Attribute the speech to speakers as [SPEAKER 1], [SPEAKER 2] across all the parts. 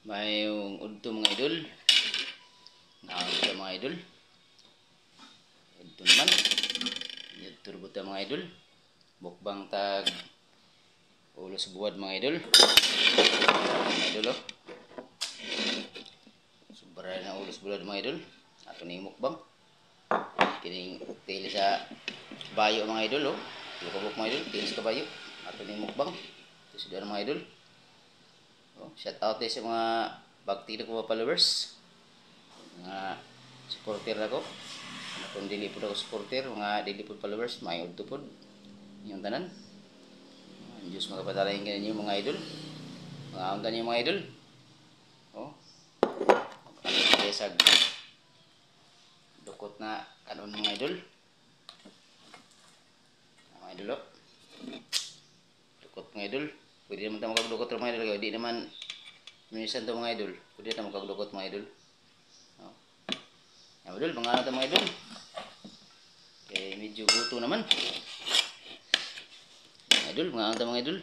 [SPEAKER 1] May udto mga idol. Naunta mga idol. Udto naman. Turbo ta mga idol. Bukbang tag ulo sa buwad mga idol. Mga idol oh. Sobra na ulo sa buwad mga idol. Ato ning mukbang. Kining tili sa kabayo mga idol oh. Tukabok mga idol, tili sa kabayo. Ato ning mukbang. Ito sudah mga idol. Oh, shout out sa mga bakti ko mga followers. Mga supporter ako. Kung dili po ako supporter, mga dili po followers, may udto po. Yung tanan. Ang Diyos magpatalain ka ninyo mga idol. Mga unta niyo mga idol. Oh. Ano sa dukot na kanon mga idol. Mga idol oh. Dukot mga idol. Pwede naman tayo makagdukot mga idol. Hindi naman minisan ito mga idol. Pwede tayo makagdukot mga idol. Oh. Mga idol, mga ano mga idol. Okay, medyo guto naman. Mga idol, mga ano mga idol.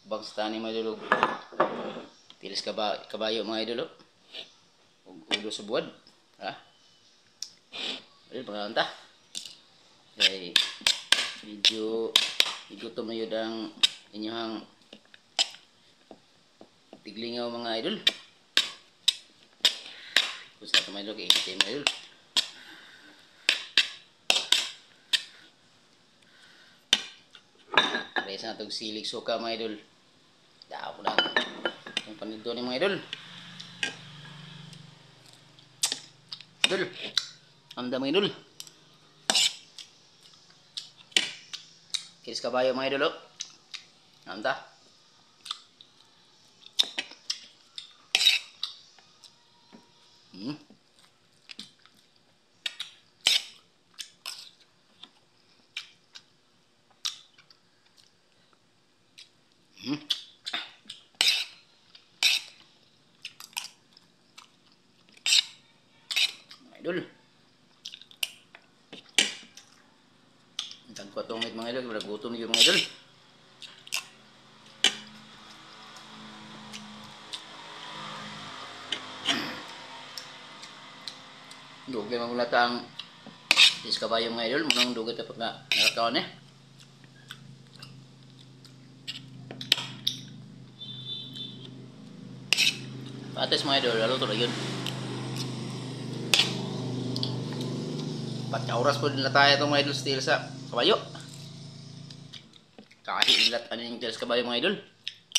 [SPEAKER 1] Bangs tani mga idol. Tilis kabayo mga idol. Ulo sa buwad. Ha? Idol, mga ano ta. Okay, medyo igutom na yun ang inyong tiglingaw mga idol. Kung sa ito mga idol, kaya mga idol. Kaya sa itong silig suka mga idol. Dako lang. Yung panito ni mga idol. Idol. Anda mga idol. Kiris kabayo mga idol. Anda. Idol. Ang patungit mga idol, wala gutom niyo mga idol. Dugay magulata ang is kabayo mga idol, munang dugay tapos na nakakaon eh. Pates mga idol, lalo to na yun. Oras po din na tayo itong mga idol still sa kabayo. Kahit ilat ano yung tilis kabayo mga idol.